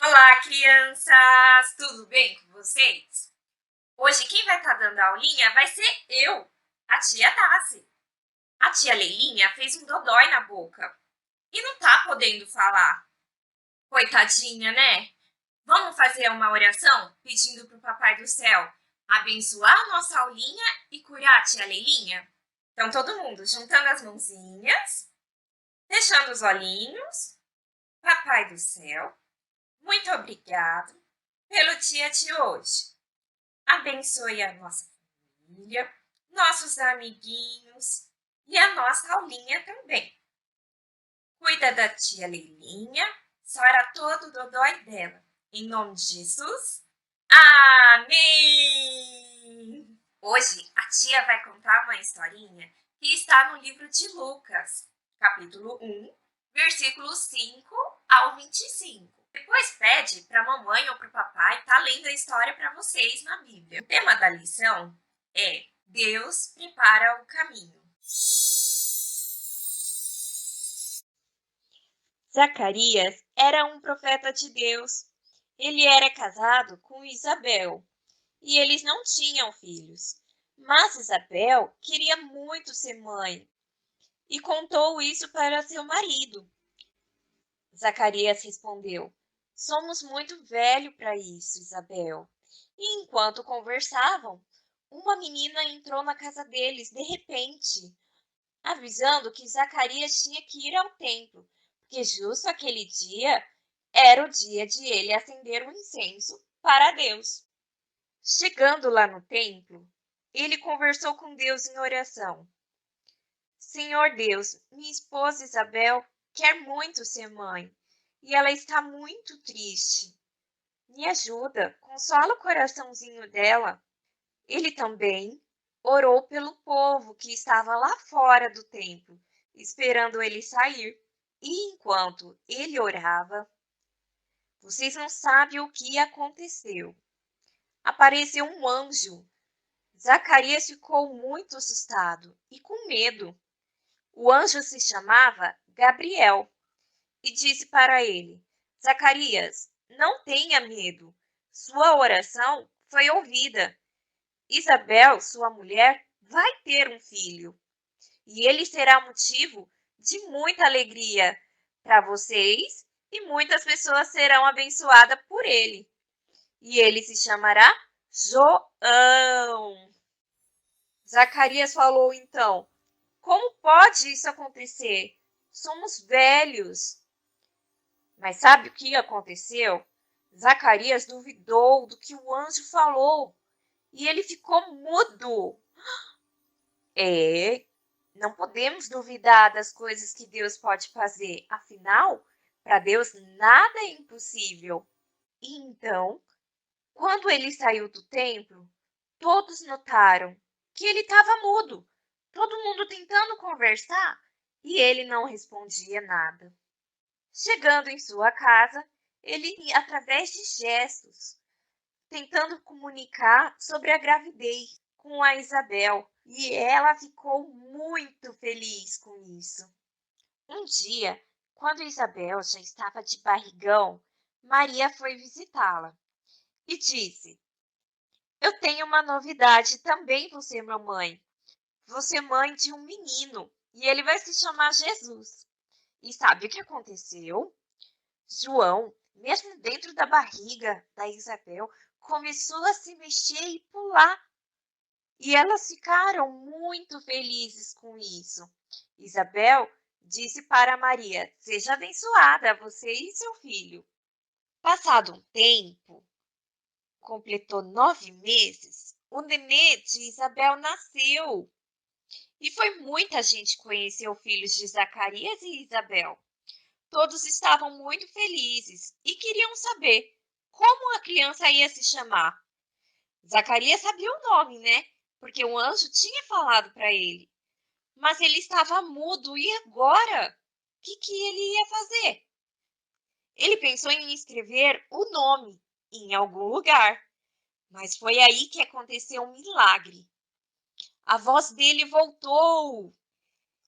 Olá, crianças! Tudo bem com vocês? Hoje quem vai estar dando a aulinha vai ser eu, a tia Tassi. A tia Leilinha fez um dodói na boca e não tá podendo falar. Coitadinha, né? Vamos fazer uma oração pedindo para o Papai do Céu abençoar a nossa aulinha e curar a tia Leilinha? Então todo mundo juntando as mãozinhas, fechando os olhinhos. Papai do Céu, muito obrigado pelo dia de hoje. Abençoe a nossa família, nossos amiguinhos e a nossa aulinha também. Cuida da tia Leilinha, sara todo o dodói dela. Em nome de Jesus, amém! Hoje a tia vai contar uma historinha que está no livro de Lucas, capítulo 1, versículos 5 ao 25. Depois pede para a mamãe ou para o papai estar lendo a história para vocês na Bíblia. O tema da lição é Deus prepara o caminho. Zacarias era um profeta de Deus. Ele era casado com Isabel e eles não tinham filhos. Mas Isabel queria muito ser mãe e contou isso para seu marido. Zacarias respondeu: Somos muito velhos para isso, Isabel. E enquanto conversavam, uma menina entrou na casa deles de repente, avisando que Zacarias tinha que ir ao templo, porque justo aquele dia era o dia de ele acender o incenso para Deus. Chegando lá no templo, ele conversou com Deus em oração. Senhor Deus, minha esposa Isabel quer muito ser mãe e ela está muito triste. Me ajuda, consola o coraçãozinho dela. Ele também orou pelo povo que estava lá fora do templo, esperando ele sair. E enquanto ele orava, vocês não sabem o que aconteceu. Apareceu um anjo. Zacarias ficou muito assustado e com medo. O anjo se chamava Gabriel e disse para ele: Zacarias, não tenha medo. Sua oração foi ouvida. Isabel, sua mulher, vai ter um filho. E ele será motivo de muita alegria para vocês e muitas pessoas serão abençoadas por ele. E ele se chamará João. Zacarias falou então: Como pode isso acontecer? Somos velhos. Mas sabe o que aconteceu? Zacarias duvidou do que o anjo falou e ele ficou mudo. Não podemos duvidar das coisas que Deus pode fazer. Afinal, para Deus nada é impossível. E então, quando ele saiu do templo, todos notaram que ele estava mudo. Todo mundo tentando conversar e ele não respondia nada. Chegando em sua casa, ele, através de gestos, tentando comunicar sobre a gravidez com a Isabel, e ela ficou muito feliz com isso. Um dia, quando Isabel já estava de barrigão, Maria foi visitá-la e disse: Eu tenho uma novidade também, você, mamãe. Você é mãe de um menino e ele vai se chamar Jesus. E sabe o que aconteceu? João, mesmo dentro da barriga da Isabel, começou a se mexer e pular. E elas ficaram muito felizes com isso. Isabel disse para Maria: Seja abençoada, você e seu filho. Passado um tempo, completou 9 meses, o nenê de Isabel nasceu. E foi muita gente que conheceu filhos de Zacarias e Isabel. Todos estavam muito felizes e queriam saber como a criança ia se chamar. Zacarias sabia o nome, né? Porque o anjo tinha falado para ele. Mas ele estava mudo e agora? O que ele ia fazer? Ele pensou em escrever o nome em algum lugar, mas foi aí que aconteceu um milagre. A voz dele voltou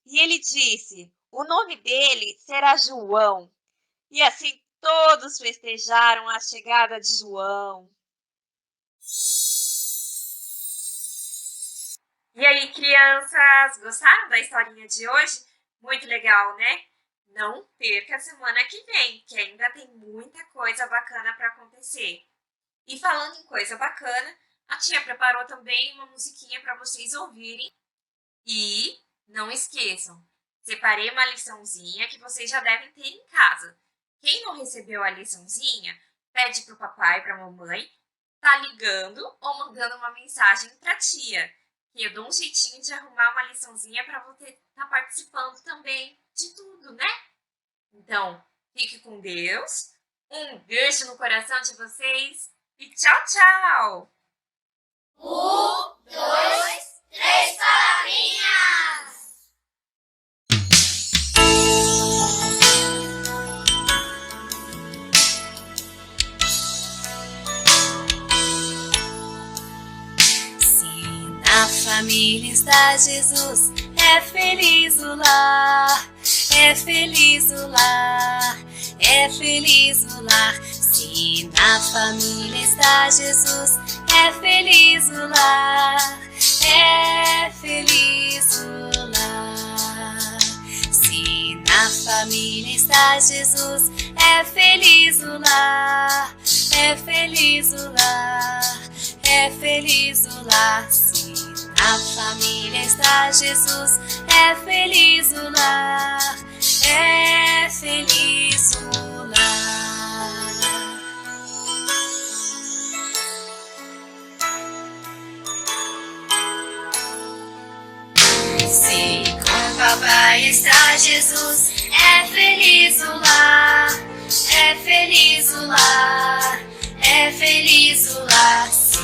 e ele disse: O nome dele será João. E assim todos festejaram a chegada de João. E aí, crianças, gostaram da historinha de hoje? Muito legal, né? Não perca a semana que vem, que ainda tem muita coisa bacana para acontecer. E falando em coisa bacana, a tia preparou também uma musiquinha para vocês ouvirem. E não esqueçam, separei uma liçãozinha que vocês já devem ter em casa. Quem não recebeu a liçãozinha, pede para o papai e para a mamãe, tá ligando ou mandando uma mensagem para a tia. Que eu dou um jeitinho de arrumar uma liçãozinha para você estar participando também de tudo, né? Então, fique com Deus. Um beijo no coração de vocês e tchau, tchau! 1, 2, 3 palavrinhas! Se na família está Jesus, é feliz o lar, é feliz o lar, é feliz o lar. Se na família está Jesus, é feliz o lar, é feliz o lar. Se na família está Jesus, é feliz o lar, é feliz o lar, é feliz o lar. Se na família está Jesus, é feliz o lar, é feliz o lar. Se com papai está Jesus, é feliz o lar, é feliz o lar, é feliz o lar. Se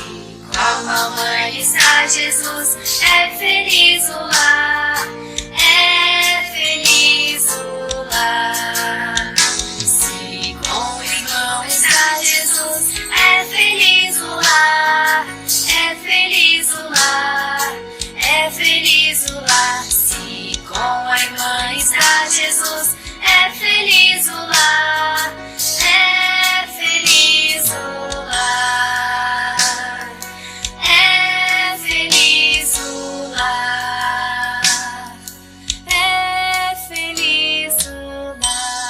com a mamãe está Jesus, é feliz o lar, é feliz o lar. Se com o irmão está Jesus, é feliz o lar, é feliz o lar, é feliz o lar. Se com a irmã está Jesus, é feliz o lar, é feliz o lar, é feliz o lar, é feliz o lar,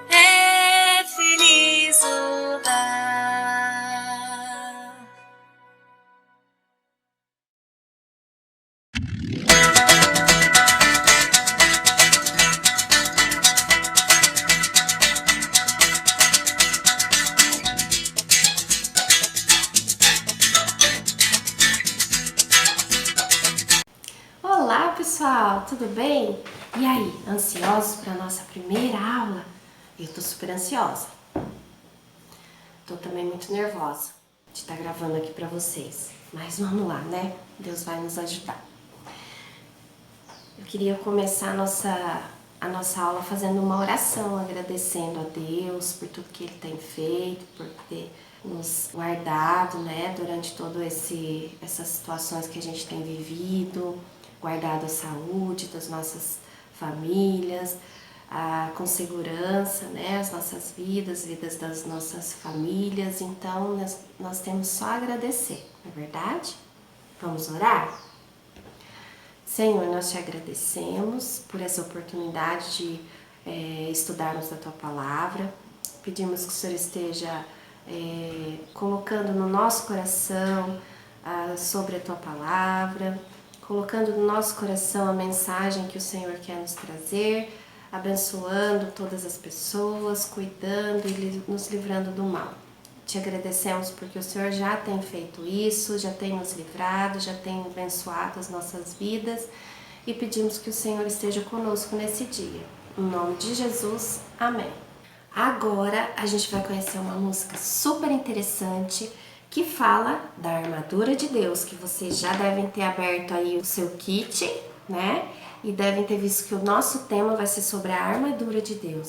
é feliz o lar. Olá pessoal, tudo bem? E aí, ansiosos para a nossa primeira aula? Eu tô super ansiosa. Tô também muito nervosa de estar gravando aqui para vocês. Mas vamos lá, né? Deus vai nos ajudar. Eu queria começar a nossa aula fazendo uma oração, agradecendo a Deus por tudo que Ele tem feito, por ter nos guardado, né, durante todas essas situações que a gente tem vivido, guardado a saúde das nossas famílias, com segurança, né, as nossas vidas, vidas das nossas famílias. Então, nós temos só a agradecer, não é verdade? Vamos orar? Senhor, nós te agradecemos por essa oportunidade de estudarmos a Tua Palavra. Pedimos que o Senhor esteja colocando no nosso coração sobre a Tua Palavra, colocando no nosso coração a mensagem que o Senhor quer nos trazer, abençoando todas as pessoas, cuidando e nos livrando do mal. Te agradecemos porque o Senhor já tem feito isso, já tem nos livrado, já tem abençoado as nossas vidas e pedimos que o Senhor esteja conosco nesse dia. Em nome de Jesus, amém. Agora a gente vai conhecer uma música super interessante que fala da armadura de Deus, que vocês já devem ter aberto aí o seu kit, né? E devem ter visto que o nosso tema vai ser sobre a armadura de Deus.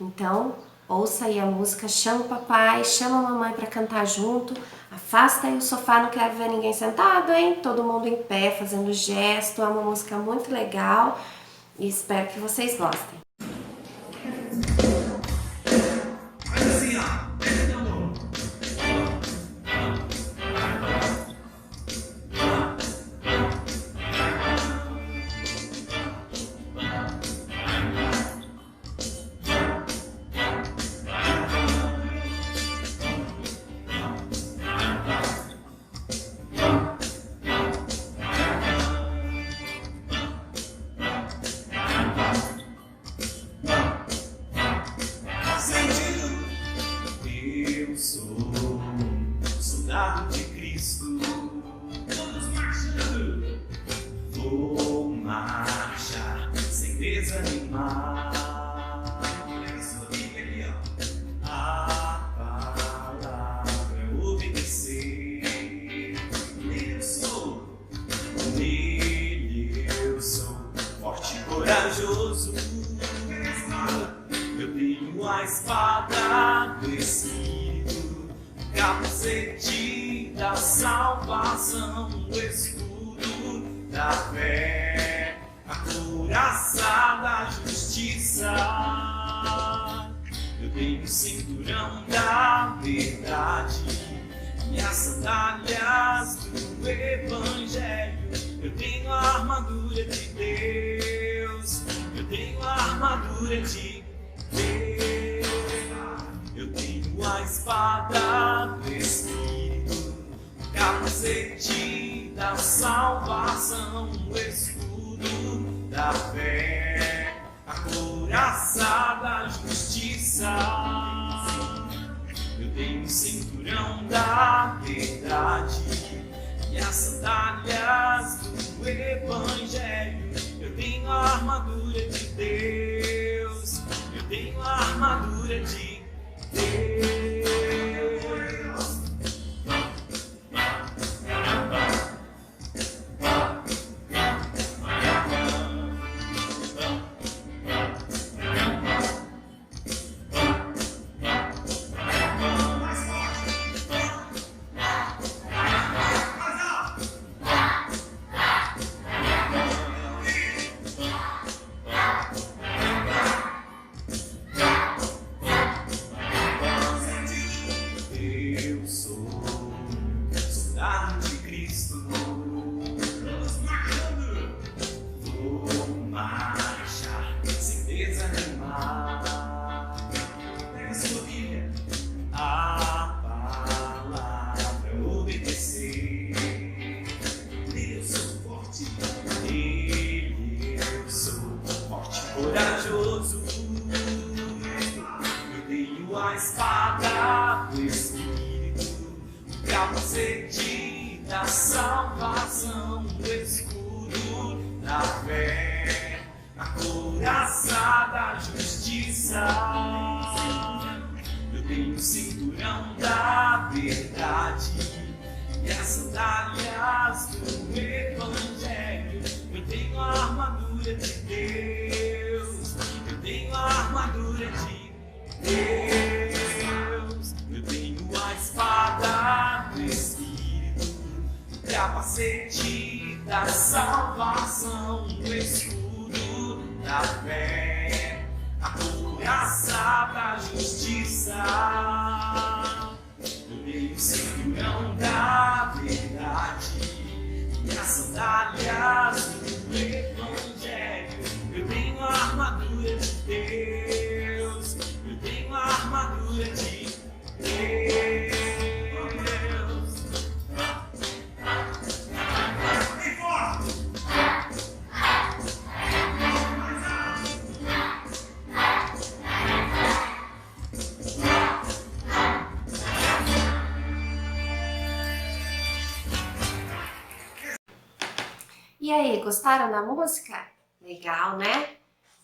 Então, ouça aí a música, chama o papai, chama a mamãe para cantar junto, afasta aí o sofá, não quero ver ninguém sentado, hein? Todo mundo em pé, fazendo gesto, é uma música muito legal e espero que vocês gostem. Eu sou soldado de Cristo, todos marchando. Vou marchar sem desanimar. A palavra obedecer. Nele eu sou forte e corajoso. Eu tenho a espada do Espírito, o capacete da salvação, o escudo da fé, a couraça da justiça. Eu tenho o cinturão da verdade e as sandálias do Evangelho. Eu tenho a armadura de Deus, eu tenho a armadura de Deus. Eu tenho a espada do Espírito, o capacete da salvação, o escudo da fé, a couraça da justiça. Eu tenho o cinturão da verdade e as sandálias do Evangelho. Eu tenho a armadura de Deus, eu tenho a armadura de Deus. Eu sou soldado de Cristo, todos marchando. Vou marchar sem desanimar. Pega sua Bíblia, a palavra obedecer. Eu sou forte, nele eu sou forte e corajoso. Eu tenho a espada do Espírito, o capacete da salvação, o escudo da fé, a couraça da justiça. Eu tenho o cinturão da verdade e as sandálias do Evangelho. Eu tenho a armadura de Deus, eu tenho a armadura de Deus. Eu tenho a espada do Espírito, o capacete da salvação, o escudo da fé, a couraça da justiça. Eu tenho o cinturão da verdade e as sandálias do Evangelho. Eu tenho a armadura de Deus, eu tenho a armadura de Deus. Bem forte! E aí, gostaram da música? Legal, né?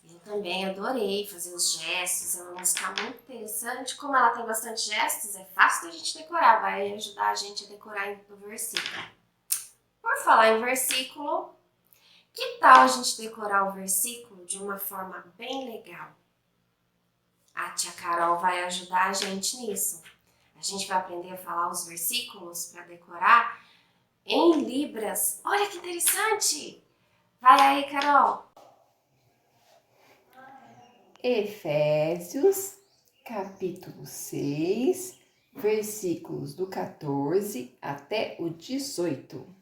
Eu também adorei fazer os gestos, é uma música muito interessante. Como ela tem bastante gestos, é fácil da gente decorar, vai ajudar a gente a decorar o versículo. Por falar em versículo, que tal a gente decorar o versículo de uma forma bem legal? A tia Carol vai ajudar a gente nisso. A gente vai aprender a falar os versículos para decorar em Libras. Olha que interessante! Vai aí, Carol! Efésios, capítulo 6, versículos do 14 até o 18.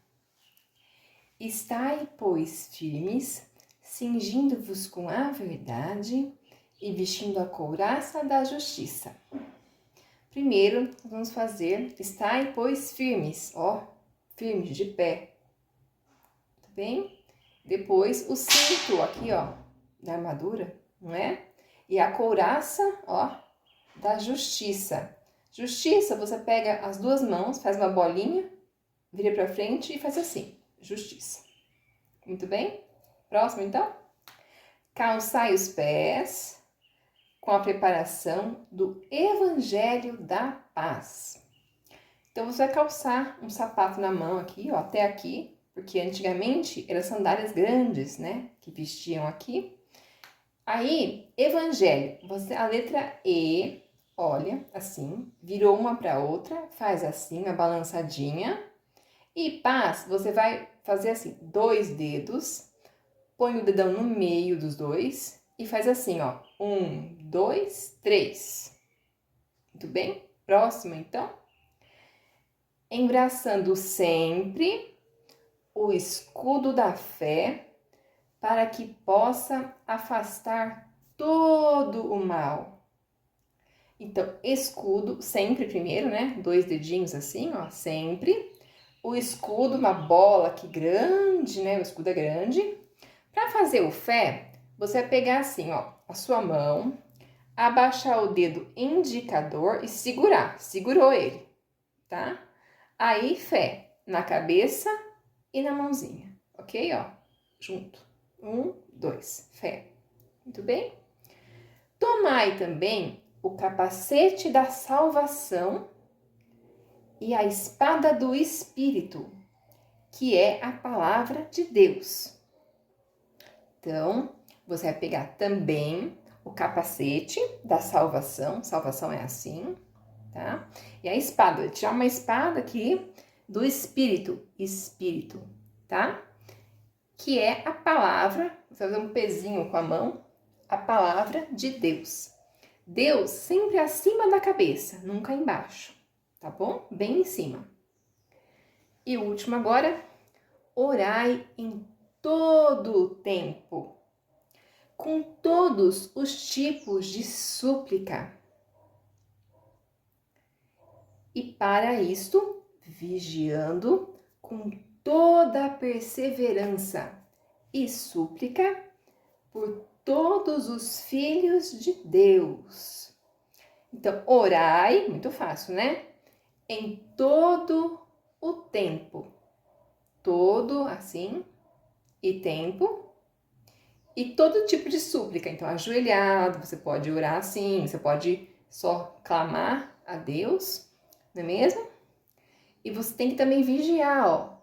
Estai, pois, firmes, cingindo-vos com a verdade e vestindo a couraça da justiça. Primeiro, vamos fazer estai, pois, firmes, firmes, de pé. Tá bem? Depois, o cinto aqui, da armadura, não é? E a couraça, da justiça. Justiça, você pega as duas mãos, faz uma bolinha, vira pra frente e faz assim. Justiça. Muito bem? Próximo, então. Calçai os pés com a preparação do Evangelho da Paz. Então, você vai calçar um sapato na mão aqui, até aqui, porque antigamente eram sandálias grandes, né? Que vestiam aqui. Aí, Evangelho, a letra E, olha, assim, virou uma para outra, faz assim, uma balançadinha. E paz, você vai fazer assim, 2 dedos, põe o dedão no meio dos dois e faz assim, 1, 2, 3. Muito bem? Próximo, então. Embraçando sempre o escudo da fé, para que possa afastar todo o mal. Então, escudo, sempre primeiro, né? 2 dedinhos assim, sempre. O escudo, uma bola aqui grande, né? O escudo é grande. Para fazer o fé, você vai pegar assim, a sua mão, abaixar o dedo indicador e segurar. Segurou ele, tá? Aí, fé na cabeça e na mãozinha, ok? Junto. 1, 2, fé. Muito bem? Tomai também o capacete da salvação e a espada do Espírito, que é a palavra de Deus. Então, você vai pegar também o capacete da salvação é assim, tá? E a espada, vou tirar uma espada aqui do Espírito, tá? Que é a palavra, você vai fazer um pezinho com a mão, a palavra de Deus. Deus sempre acima da cabeça, nunca embaixo, tá bom? Bem em cima. E o último agora, orai em todo o tempo, com todos os tipos de súplica. E para isto, vigiando com toda a perseverança e súplica por todos os filhos de Deus. Então, orai, muito fácil, né? Em todo o tempo. Todo, assim, e tempo. E todo tipo de súplica. Então, ajoelhado, você pode orar assim, você pode só clamar a Deus, não é mesmo? E você tem que também vigiar,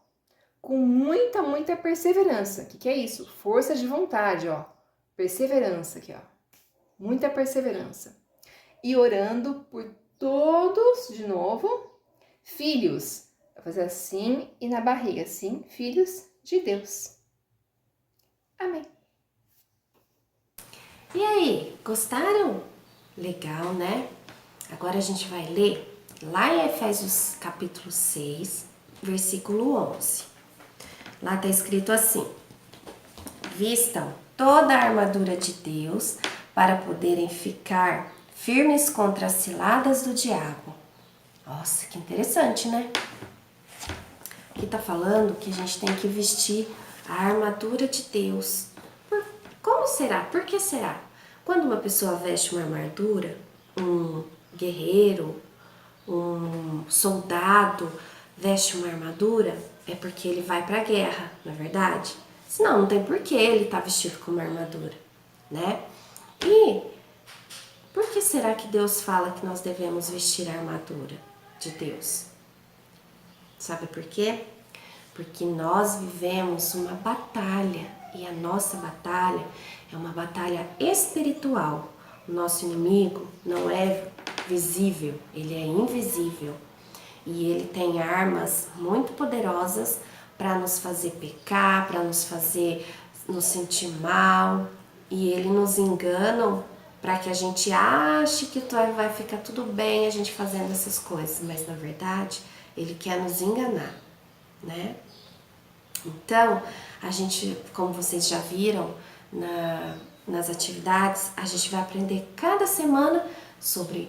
com muita, muita perseverança. O que é isso? Força de vontade, Perseverança aqui, Muita perseverança. E orando por todos, de novo, filhos. Vai fazer assim e na barriga, assim, filhos de Deus. Amém. E aí, gostaram? Legal, né? Agora a gente vai ler lá em Efésios capítulo 6, versículo 11. Lá tá escrito assim: vistam toda a armadura de Deus para poderem ficar firmes contra as ciladas do diabo. Nossa, que interessante, né? Aqui tá falando que a gente tem que vestir a armadura de Deus. Como será? Por que será? Quando uma pessoa veste uma armadura, um guerreiro, um soldado veste uma armadura, é porque ele vai pra guerra, não é verdade? Senão não tem por que ele tá vestido com uma armadura, né? E por que será que Deus fala que nós devemos vestir a armadura de Deus? Sabe por quê? Porque nós vivemos uma batalha, e a nossa batalha é uma batalha espiritual O nosso inimigo não é visível, ele é invisível. E ele tem armas muito poderosas para nos fazer pecar, para nos fazer nos sentir mal. E ele nos engana para que a gente ache que vai ficar tudo bem a gente fazendo essas coisas. Mas na verdade, ele quer nos enganar, né? Então, a gente, como vocês já viram nas atividades, a gente vai aprender cada semana sobre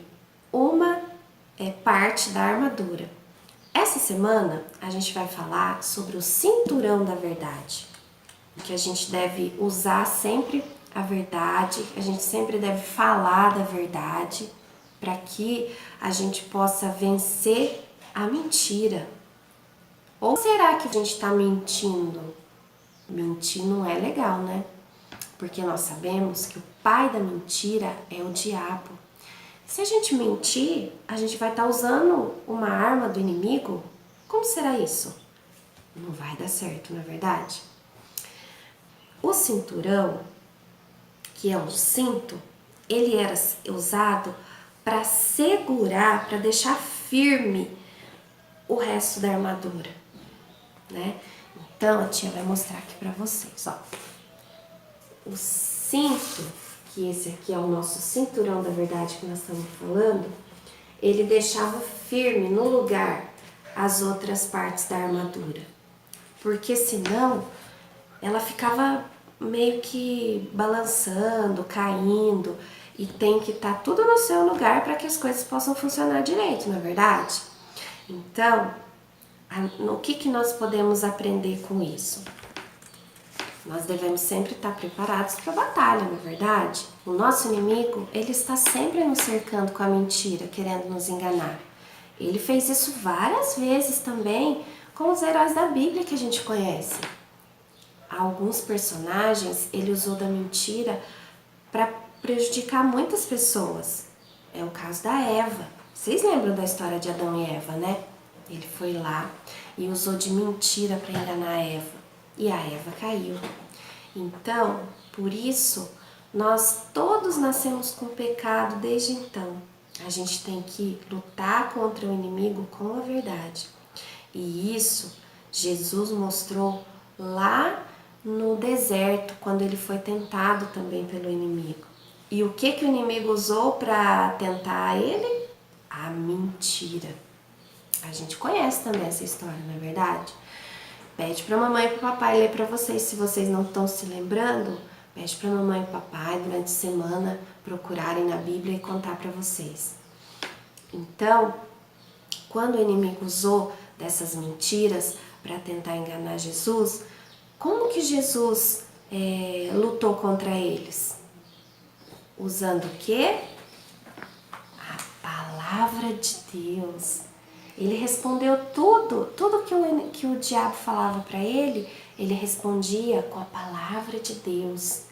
uma parte da armadura. Essa semana a gente vai falar sobre o cinturão da verdade, que a gente deve usar sempre a verdade, a gente sempre deve falar da verdade para que a gente possa vencer a mentira. Ou será que a gente está mentindo? Mentir não é legal, né? Porque nós sabemos que o pai da mentira é o diabo. Se a gente mentir, a gente vai estar usando uma arma do inimigo? Como será isso? Não vai dar certo, não é verdade? O cinturão, que é um cinto, ele era usado para segurar, para deixar firme o resto da armadura, né? Então a tia vai mostrar aqui para vocês, ó. O cinto, que esse aqui é o nosso cinturão da verdade que nós estamos falando, ele deixava firme no lugar as outras partes da armadura, porque senão ela ficava meio que balançando, caindo, e tem que estar tudo no seu lugar para que as coisas possam funcionar direito, não é verdade? Então, o que nós podemos aprender com isso? Nós devemos sempre estar preparados para a batalha, não é verdade? O nosso inimigo, ele está sempre nos cercando com a mentira, querendo nos enganar. Ele fez isso várias vezes também com os heróis da Bíblia que a gente conhece. Alguns personagens, ele usou da mentira para prejudicar muitas pessoas. É o caso da Eva. Vocês lembram da história de Adão e Eva, né? Ele foi lá e usou de mentira para enganar a Eva. E a Eva caiu. Então, por isso, nós todos nascemos com pecado desde então. A gente tem que lutar contra o inimigo com a verdade. E isso Jesus mostrou lá no deserto, quando ele foi tentado também pelo inimigo. E o que o inimigo usou para tentar ele? A mentira. A gente conhece também essa história, não é verdade? Pede para a mamãe e para o papai ler para vocês. Se vocês não estão se lembrando, pede para a mamãe e o papai durante a semana procurarem na Bíblia e contar para vocês. Então, quando o inimigo usou dessas mentiras para tentar enganar Jesus, como que Jesus lutou contra eles? Usando o quê? A palavra de Deus. Ele respondeu tudo que o diabo falava para ele respondia com a palavra de Deus.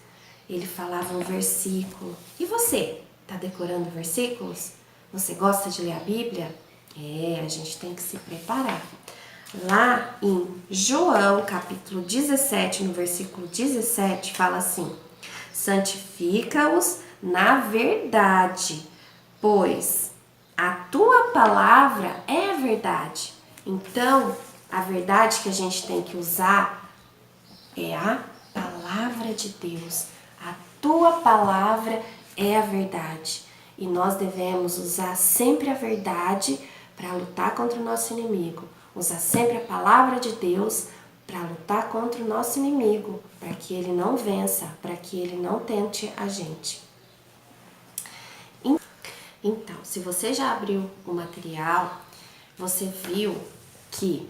Ele falava um versículo. E você, tá decorando versículos? Você gosta de ler a Bíblia? A gente tem que se preparar. Lá em João, capítulo 17, no versículo 17, fala assim: santifica-os na verdade, pois a tua palavra é a verdade. Então, a verdade que a gente tem que usar é a palavra de Deus. A tua palavra é a verdade. E nós devemos usar sempre a verdade para lutar contra o nosso inimigo. Usar sempre a palavra de Deus para lutar contra o nosso inimigo, para que ele não vença, para que ele não tente a gente. Então, se você já abriu o material, você viu que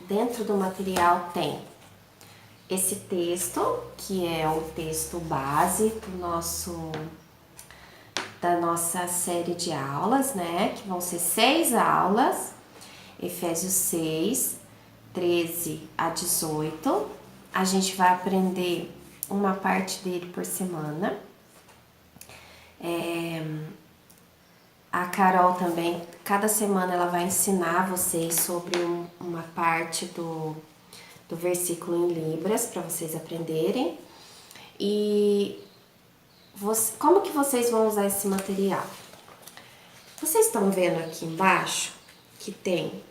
dentro do material tem esse texto, que é o texto base da nossa série de aulas, né? Que vão ser 6 aulas, Efésios 6, 13 a 18. A gente vai aprender uma parte dele por semana. A Carol também, cada semana ela vai ensinar vocês sobre uma parte do versículo em Libras, para vocês aprenderem. E como que vocês vão usar esse material? Vocês estão vendo aqui embaixo que tem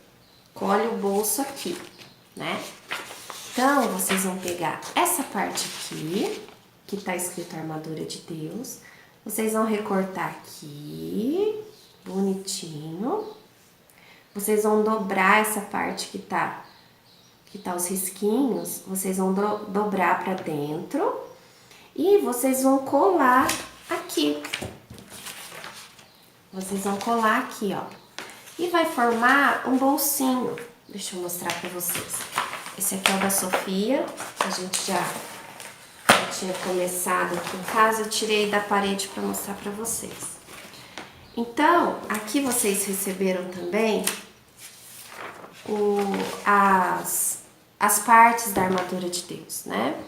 colhe o bolso aqui, né? Então, vocês vão pegar essa parte aqui, que tá escrito Armadura de Deus. Vocês vão recortar aqui, bonitinho. Vocês vão dobrar essa parte que tá os risquinhos. Vocês vão dobrar pra dentro. E vocês vão colar aqui. Vocês vão colar aqui, ó. E vai formar um bolsinho. Deixa eu mostrar pra vocês. Esse aqui é o da Sofia. A gente já tinha começado aqui em casa. Eu tirei da parede pra mostrar pra vocês. Então, aqui vocês receberam também as partes da armadura de Deus, né?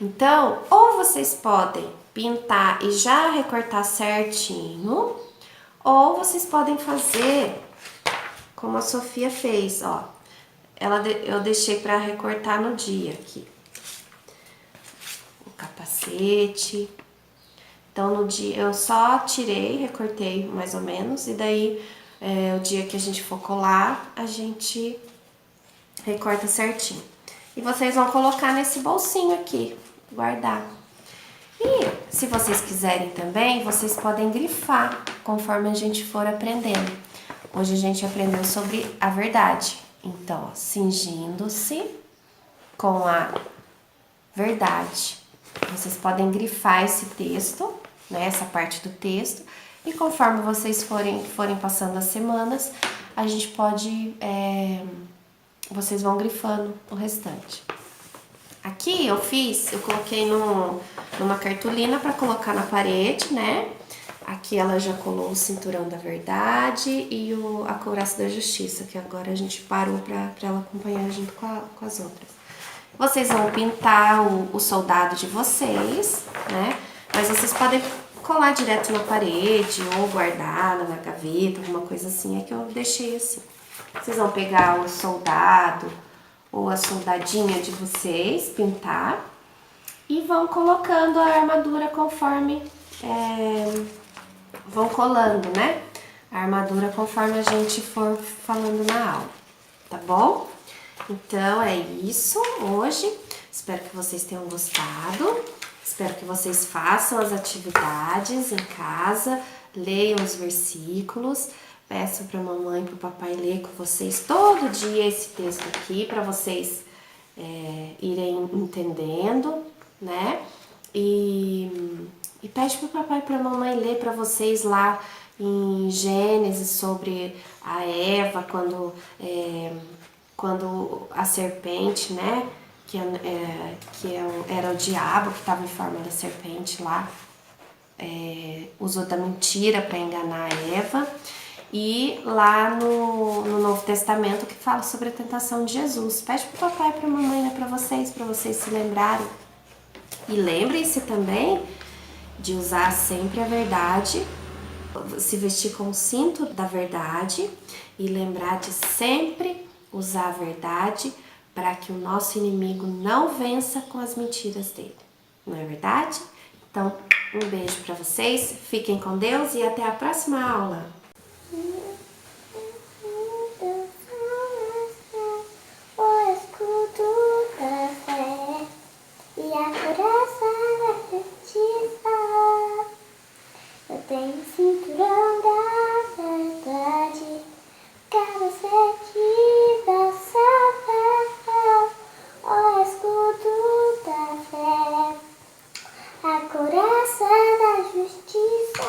Então, ou vocês podem pintar e já recortar certinho, ou vocês podem fazer como a Sofia fez, ó. Eu deixei pra recortar no dia aqui. O capacete. Então, no dia eu só tirei, recortei mais ou menos, e daí o dia que a gente for colar, a gente recorta certinho. E vocês vão colocar nesse bolsinho aqui, guardar. E se vocês quiserem também, vocês podem grifar conforme a gente for aprendendo. Hoje a gente aprendeu sobre a verdade. Então, ó, cingindo-se com a verdade. Vocês podem grifar esse texto, né, essa parte do texto. E conforme vocês forem passando as semanas, a gente pode... vocês vão grifando o restante. Aqui eu coloquei numa cartolina para colocar na parede, né? Aqui ela já colou o cinturão da verdade e a couraça da justiça, que agora a gente parou para ela acompanhar junto com as outras. Vocês vão pintar o soldado de vocês, né? Mas vocês podem colar direto na parede ou guardar na gaveta, alguma coisa assim. É que eu deixei assim. Vocês vão pegar o soldado ou a soldadinha de vocês, pintar, e vão colocando a armadura conforme... vão colando, né? A armadura conforme a gente for falando na aula, tá bom? Então, é isso hoje. Espero que vocês tenham gostado. Espero que vocês façam as atividades em casa, leiam os versículos. Peço para a mamãe e para o papai ler com vocês todo dia esse texto aqui, para vocês irem entendendo, né? E pede para o papai e para a mamãe ler para vocês lá em Gênesis sobre a Eva, quando a serpente, né? Era o diabo que estava em forma da serpente lá, usou da mentira para enganar a Eva. E lá no Novo Testamento que fala sobre a tentação de Jesus. Pede pro papai e pra mamãe, né, para vocês se lembrarem. E lembrem-se também de usar sempre a verdade, se vestir com o cinto da verdade e lembrar de sempre usar a verdade para que o nosso inimigo não vença com as mentiras dele. Não é verdade? Então, um beijo para vocês, fiquem com Deus e até a próxima aula. O escudo da fé e a couraça da justiça. Eu tenho o cinturão da verdade, capacete da salvação. O escudo da fé, a couraça da justiça.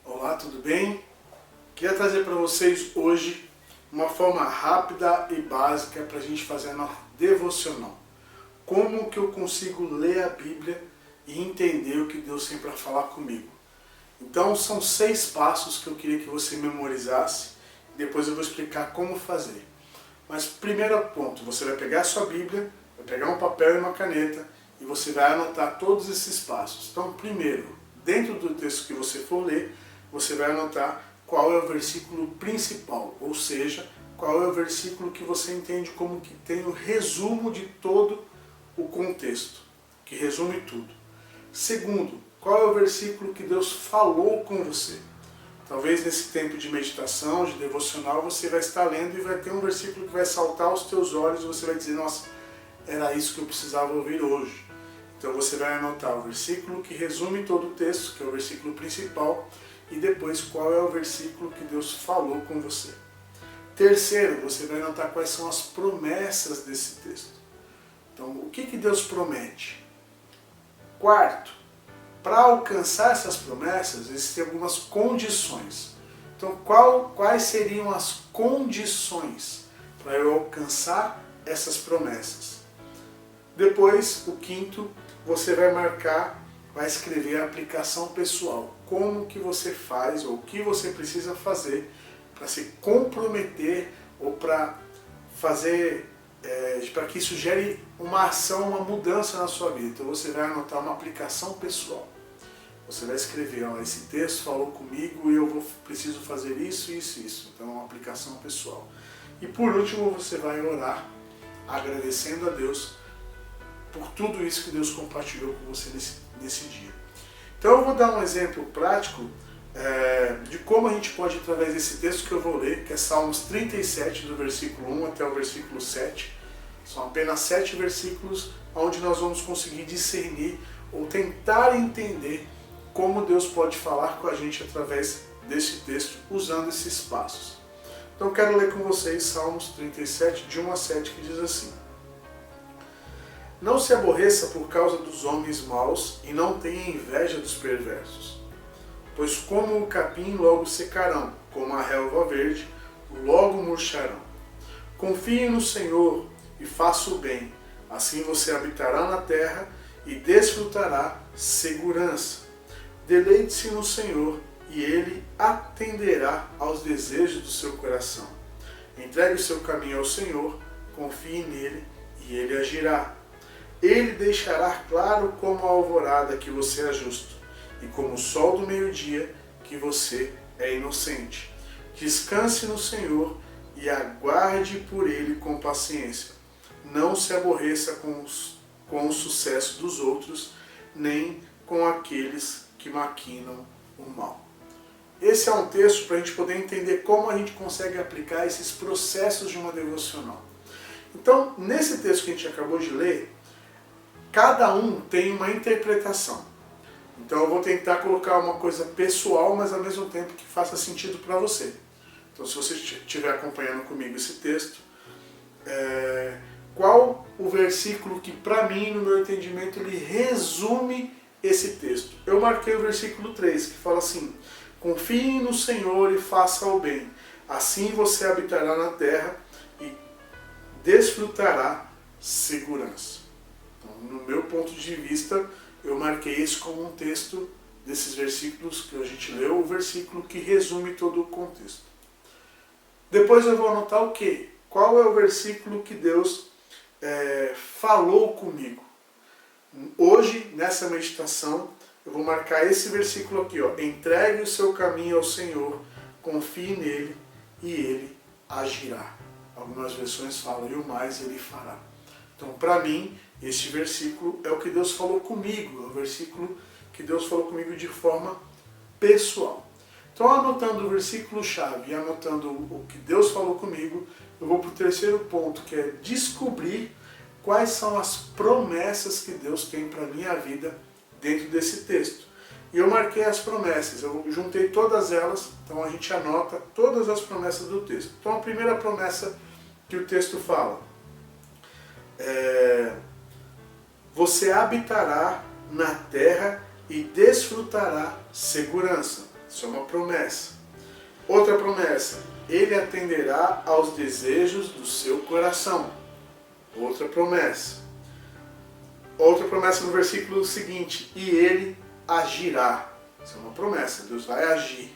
Olá, tudo bem? Queria trazer para vocês hoje uma forma rápida e básica para a gente fazer a nossa devocional. Como que eu consigo ler a Bíblia e entender o que Deus tem para falar comigo? Então são 6 passos que eu queria que você memorizasse, depois eu vou explicar como fazer. Mas primeiro ponto, você vai pegar a sua Bíblia, vai pegar um papel e uma caneta e você vai anotar todos esses passos. Então primeiro, dentro do texto que você for ler, você vai anotar qual é o versículo principal, ou seja, qual é o versículo que você entende como que tem o resumo de todo o contexto, que resume tudo. Segundo, qual é o versículo que Deus falou com você? Talvez nesse tempo de meditação, de devocional, você vai estar lendo e vai ter um versículo que vai saltar aos teus olhos e você vai dizer, nossa, era isso que eu precisava ouvir hoje. Então você vai anotar o versículo que resume todo o texto, que é o versículo principal, e depois qual é o versículo que Deus falou com você. Terceiro, você vai anotar quais são as promessas desse texto. Então, o que Deus promete? Quarto, para alcançar essas promessas, existem algumas condições. Então, quais seriam as condições para eu alcançar essas promessas? Depois, o quinto, você vai marcar, vai escrever a aplicação pessoal. Como que você faz, ou o que você precisa fazer para se comprometer, ou para fazer, para que isso gere uma ação, uma mudança na sua vida. Então você vai anotar uma aplicação pessoal. Você vai escrever, ó, esse texto falou comigo e eu preciso fazer isso, isso, isso. Então é uma aplicação pessoal. E por último você vai orar, agradecendo a Deus por tudo isso que Deus compartilhou com você nesse dia. Então eu vou dar um exemplo prático de como a gente pode, através desse texto que eu vou ler, que é Salmos 37, do versículo 1 até o versículo 7. São apenas 7 versículos onde nós vamos conseguir discernir ou tentar entender como Deus pode falar com a gente através desse texto, usando esses passos. Então quero ler com vocês Salmos 37, de 1 a 7, que diz assim: Não se aborreça por causa dos homens maus e não tenha inveja dos perversos, pois como o capim logo secarão, como a relva verde logo murcharão. Confie no Senhor e faça o bem, assim você habitará na terra e desfrutará segurança. Deleite-se no Senhor e Ele atenderá aos desejos do seu coração. Entregue o seu caminho ao Senhor, confie nele e Ele agirá. Ele deixará claro como a alvorada que você é justo, e como o sol do meio-dia que você é inocente. Descanse no Senhor e aguarde por Ele com paciência. Não se aborreça com o sucesso dos outros, nem com aqueles que maquinam o mal. Esse é um texto para a gente poder entender como a gente consegue aplicar esses processos de uma devocional. Então, nesse texto que a gente acabou de ler, cada um tem uma interpretação. Então eu vou tentar colocar uma coisa pessoal, mas ao mesmo tempo que faça sentido para você. Então se você estiver acompanhando comigo esse texto, qual o versículo que para mim, no meu entendimento, ele resume esse texto? Eu marquei o versículo 3, que fala assim: confie no Senhor e faça o bem, assim você habitará na terra e desfrutará segurança. Então, no meu ponto de vista, eu marquei isso como um texto desses versículos que a gente leu, o versículo que resume todo o contexto. Depois eu vou anotar o quê? Qual é o versículo que Deus falou comigo? Hoje, nessa meditação, eu vou marcar esse versículo aqui, ó. Entregue o seu caminho ao Senhor, confie nele e ele agirá. Algumas versões falam, e o mais ele fará. Então, para mim, este versículo é o que Deus falou comigo, é o versículo que Deus falou comigo de forma pessoal. Então, anotando o versículo-chave e anotando o que Deus falou comigo, eu vou para o terceiro ponto, que é descobrir quais são as promessas que Deus tem para a minha vida dentro desse texto. E eu marquei as promessas, eu juntei todas elas, então a gente anota todas as promessas do texto. Então, a primeira promessa que o texto fala você habitará na terra e desfrutará segurança. Isso é uma promessa. Outra promessa, ele atenderá aos desejos do seu coração. Outra promessa. Outra promessa no versículo seguinte, e ele agirá. Isso é uma promessa, Deus vai agir.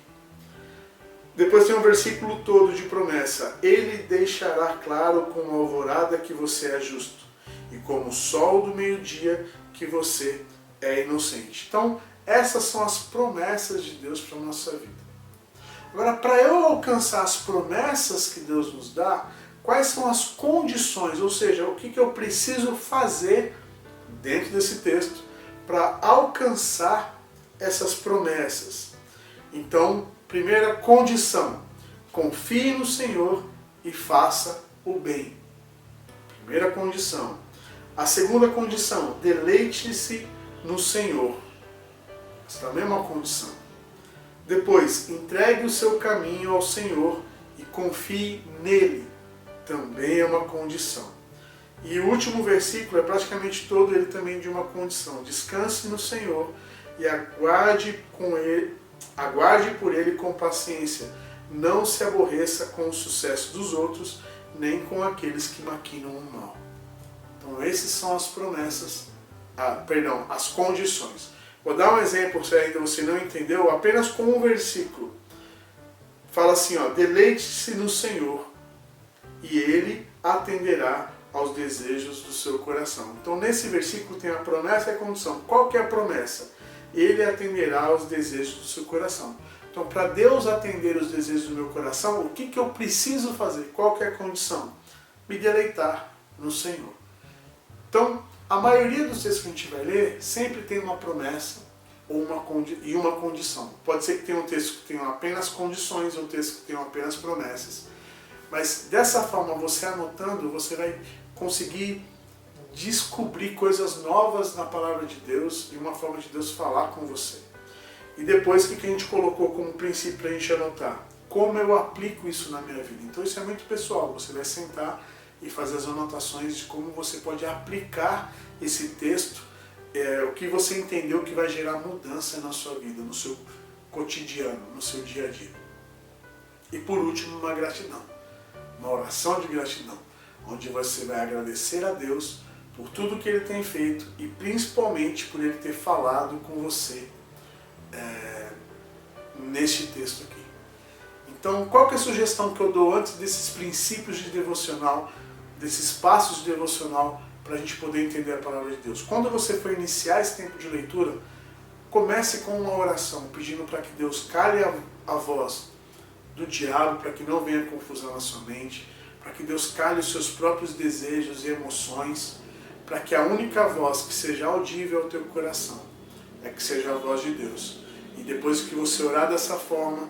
Depois tem um versículo todo de promessa. Ele deixará claro como a alvorada que você é justo, e como o sol do meio-dia que você é inocente. Então, essas são as promessas de Deus para a nossa vida. Agora, para eu alcançar as promessas que Deus nos dá, quais são as condições, ou seja, o que eu preciso fazer dentro desse texto para alcançar essas promessas? Então, primeira condição, confie no Senhor e faça o bem. Primeira condição. A segunda condição, deleite-se no Senhor. Essa também é uma condição. Depois, entregue o seu caminho ao Senhor e confie nele. Também é uma condição. E o último versículo é praticamente todo ele também de uma condição. Descanse no Senhor e aguarde por ele com paciência. Não se aborreça com o sucesso dos outros, nem com aqueles que maquinam o mal. Então essas são as promessas, as condições. Vou dar um exemplo, se ainda você não entendeu, apenas com um versículo. Fala assim, deleite-se no Senhor e Ele atenderá aos desejos do seu coração. Então nesse versículo tem a promessa e a condição. Qual que é a promessa? Ele atenderá aos desejos do seu coração. Então para Deus atender os desejos do meu coração, o que eu preciso fazer? Qual que é a condição? Me deleitar no Senhor. Então, a maioria dos textos que a gente vai ler sempre tem uma promessa e uma condição. Pode ser que tenha um texto que tenha apenas condições, um texto que tenha apenas promessas. Mas dessa forma, você anotando, você vai conseguir descobrir coisas novas na palavra de Deus e uma forma de Deus falar com você. E depois, o que a gente colocou como princípio para a gente anotar? Como eu aplico isso na minha vida? Então isso é muito pessoal, você vai sentar e fazer as anotações de como você pode aplicar esse texto, o que você entendeu que vai gerar mudança na sua vida, no seu cotidiano, no seu dia a dia. E por último, uma gratidão, uma oração de gratidão, onde você vai agradecer a Deus por tudo que Ele tem feito e principalmente por Ele ter falado com você neste texto aqui. Então, qual que é a sugestão que eu dou antes desses princípios de devocional, desses passos de devocional, para a gente poder entender a palavra de Deus? Quando você for iniciar esse tempo de leitura, comece com uma oração, pedindo para que Deus cale a voz do diabo, para que não venha confusão na sua mente, para que Deus cale os seus próprios desejos e emoções, para que a única voz que seja audível ao teu coração que seja a voz de Deus. E depois que você orar dessa forma,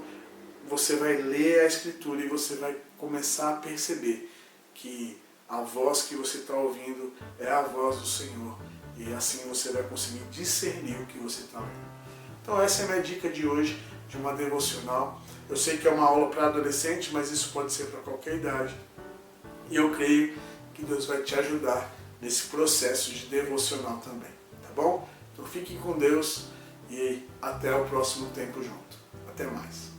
você vai ler a Escritura e você vai começar a perceber que a voz que você está ouvindo é a voz do Senhor. E assim você vai conseguir discernir o que você está ouvindo. Então essa é a minha dica de hoje, de uma devocional. Eu sei que é uma aula para adolescente, mas isso pode ser para qualquer idade. E eu creio que Deus vai te ajudar nesse processo de devocional também. Tá bom? Então fiquem com Deus e até o próximo tempo junto. Até mais.